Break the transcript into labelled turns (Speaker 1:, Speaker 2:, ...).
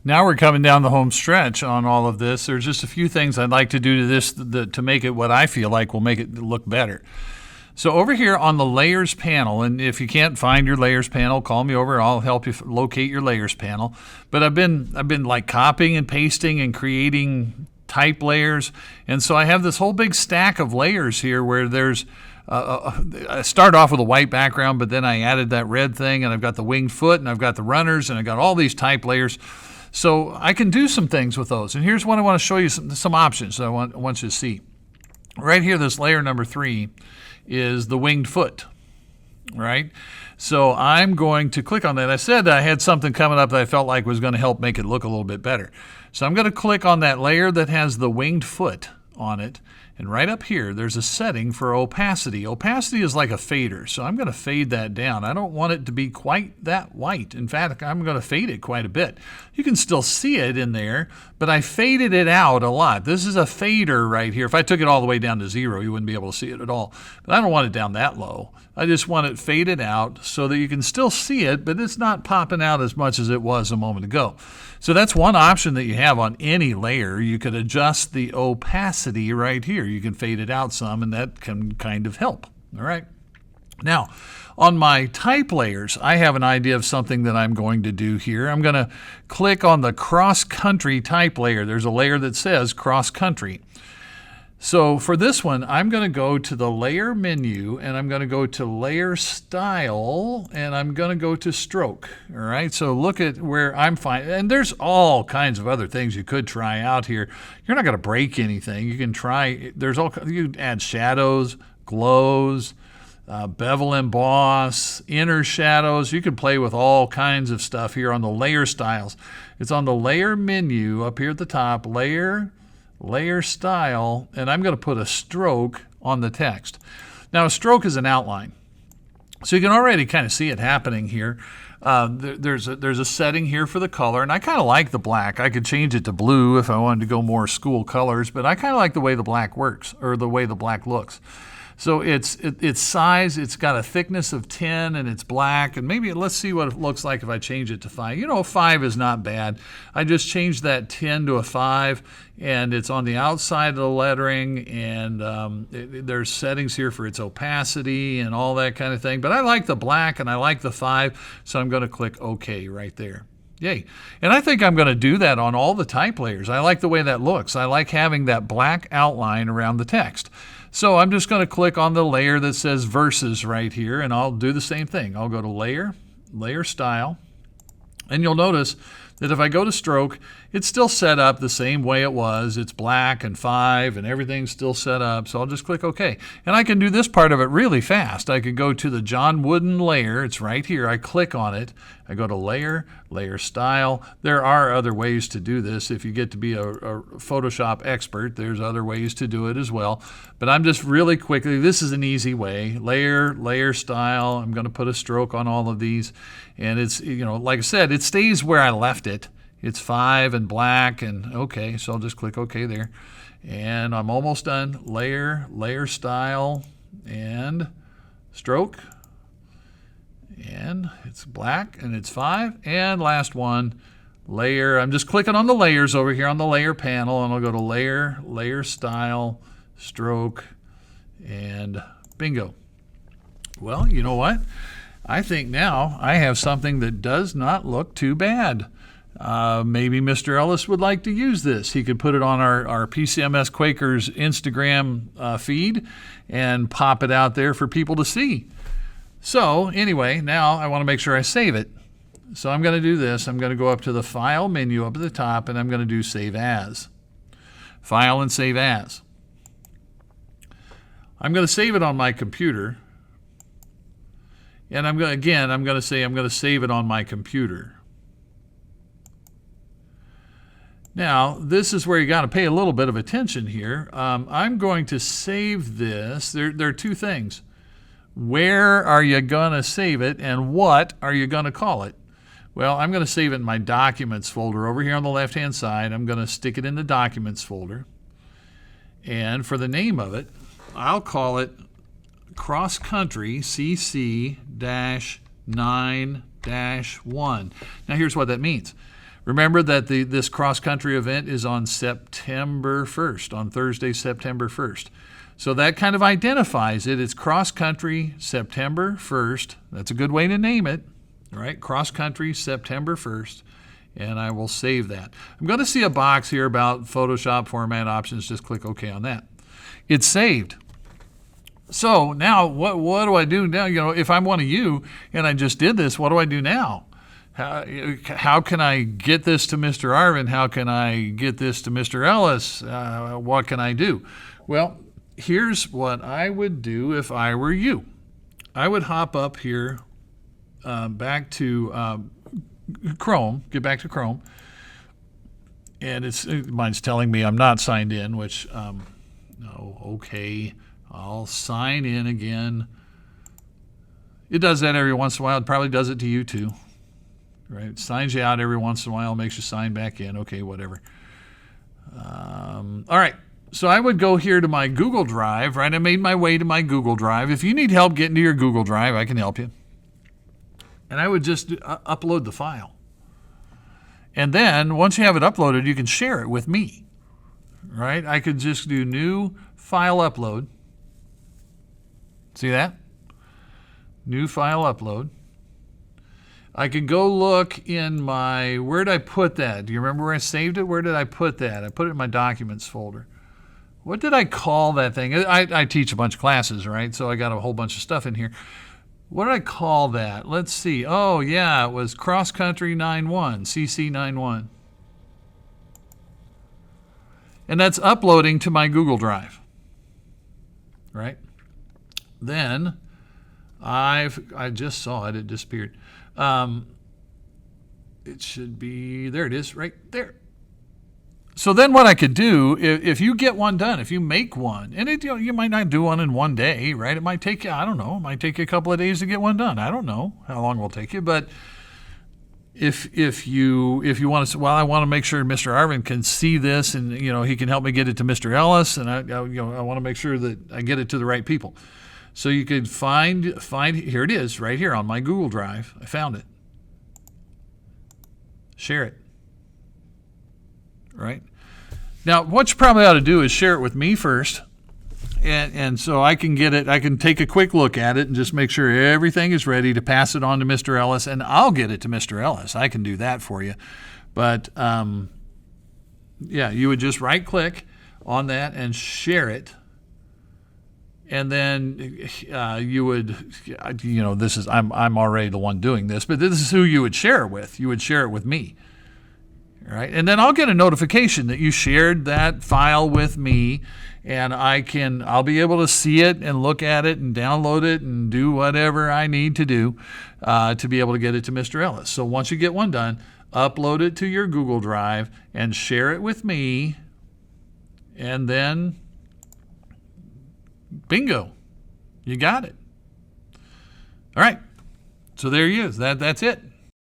Speaker 1: Now we're coming down the home stretch on all of this. There's just a few things I'd like to do to this to make it what I feel like will make it look better. So over here on the layers panel, and if you can't find your layers panel, call me over. I'll help you locate your layers panel. But I've been like copying and pasting and creating type layers, and so I have this whole big stack of layers here where there's I start off with a white background, but then I added that red thing, and I've got the winged foot, and I've got the runners, and I've got all these type layers. So I can do some things with those. And here's what I want to show you, some options that I want you to see. Right here, this layer number 3 is the winged foot, right? So I'm going to click on that. I said I had something coming up that I felt like was going to help make it look a little bit better. So I'm going to click on that layer that has the winged foot on it. And right up here, there's a setting for opacity. Opacity is like a fader, so I'm going to fade that down. I don't want it to be quite that white. In fact, I'm going to fade it quite a bit. You can still see it in there, but I faded it out a lot. This is a fader right here. If I took it all the way down to 0, you wouldn't be able to see it at all. But I don't want it down that low. I just want it faded out so that you can still see it, but it's not popping out as much as it was a moment ago. So that's one option that you have on any layer. You could adjust the opacity right here. You can fade it out some, and that can kind of help. All right. Now, on my type layers, I have an idea of something that I'm going to do here. I'm going to click on the cross-country type layer. There's a layer that says cross-country. So for this one, I'm going to go to the layer menu, and I'm going to go to layer style, and I'm going to go to stroke. All right, so look at where I'm finding, and there's all kinds of other things you could try out here. You're not going to break anything. You can try, you can add shadows, glows, bevel emboss, inner shadows. You can play with all kinds of stuff here on the layer styles. It's on the layer menu up here at the top, layer style, and I'm going to put a stroke on the text. Now, a stroke is an outline. So you can already kind of see it happening here. There's a setting here for the color, and I kind of like the black. I could change it to blue if I wanted to go more school colors, but I kind of like the way the black works, or the way the black looks. So its size, it's got a thickness of 10, and it's black. And maybe let's see what it looks like if I change it to 5. You know, 5 is not bad. I just changed that 10 to a 5, and it's on the outside of the lettering, and there's settings here for its opacity and all that kind of thing. But I like the black, and I like the 5, so I'm going to click OK right there. Yay. And I think I'm going to do that on all the type layers. I like the way that looks. I like having that black outline around the text. So I'm just going to click on the layer that says verses right here, and I'll do the same thing. I'll go to layer, layer style, and you'll notice that if I go to stroke, it's still set up the same way it was. It's black and 5 and everything's still set up. So I'll just click OK. And I can do this part of it really fast. I could go to the John Wooden layer. It's right here. I click on it. I go to layer, layer style. There are other ways to do this. If you get to be a Photoshop expert, there's other ways to do it as well. But I'm just really quickly, this is an easy way. Layer, layer style. I'm going to put a stroke on all of these. And it's, you know, like I said, it stays where I left it. It's 5 and black and OK, so I'll just click OK there. And I'm almost done. Layer, layer style, and stroke. And it's black and it's 5. And last one, layer. I'm just clicking on the layers over here on the layer panel, and I'll go to layer, layer style, stroke, and bingo. Well, you know what? I think now I have something that does not look too bad. Maybe Mr. Ellis would like to use this. He could put it on our PCMS Quakers Instagram feed and pop it out there for people to see. So anyway, now I want to make sure I save it. So I'm going to do this. I'm going to go up to the File menu up at the top, and I'm going to do Save As. File and Save As. I'm going to save it on my computer. And I'm going to say I'm going to save it on my computer. Now, this is where you got to pay a little bit of attention here. I'm going to save this. There are two things. Where are you going to save it, and what are you going to call it? Well, I'm going to save it in my Documents folder over here on the left-hand side. I'm going to stick it in the Documents folder. And for the name of it, I'll call it Cross Country CC-9-1. Now, here's what that means. Remember that this cross-country event is on September 1st, on Thursday, September 1st. So that kind of identifies it. It's cross-country September 1st. That's a good way to name it, right? Cross-country September 1st. And I will save that. I'm going to see a box here about Photoshop format options. Just click OK on that. It's saved. So now what do I do now? If I'm one of you and I just did this, what do I do now? How can I get this to Mr. Arvin? How can I get this to Mr. Ellis? What can I do? Well, here's what I would do if I were you. I would hop up here back to Chrome, get back to Chrome, and mine's telling me I'm not signed in, which, okay, I'll sign in again. It does that every once in a while. It probably does it to you too. Right? It signs you out every once in a while, makes you sign back in. Okay, whatever. All right. So I would go here to my Google Drive, right? I made my way to my Google Drive. If you need help getting to your Google Drive, I can help you. And I would just upload the file. And then once you have it uploaded, you can share it with me, right? I could just do new file upload. See that? New file upload. I can go look in where did I put that? Do you remember where I saved it? Where did I put that? I put it in my documents folder. What did I call that thing? I teach a bunch of classes, right? So I got a whole bunch of stuff in here. What did I call that? Let's see. Oh, yeah, it was Cross Country 91, CC 91. And that's uploading to my Google Drive, right? Then I just saw it. It disappeared. It should be, there it is, right there. So then what I could do, if you get one done, if you make one, and you might not do one in one day, right? It might take you, I don't know, it might take you a couple of days to get one done. I don't know how long it will take you, but if you want to, well, I want to make sure Mr. Arvin can see this, and he can help me get it to Mr. Ellis, and I want to make sure that I get it to the right people. So you could find here it is, right here on my Google Drive. I found it. Share it. Right? Now, what you probably ought to do is share it with me first, and so I can get it. I can take a quick look at it and just make sure everything is ready to pass it on to Mr. Ellis, and I'll get it to Mr. Ellis. I can do that for you. But, yeah, you would just right-click on that and share it. And then you would, this is, I'm already the one doing this, but this is who you would share it with. You would share it with me, right? And then I'll get a notification that you shared that file with me, and I'll be able to see it and look at it and download it and do whatever I need to do to be able to get it to Mr. Ellis. So once you get one done, upload it to your Google Drive and share it with me, and then bingo, you got it. All right, so there you go. That's it.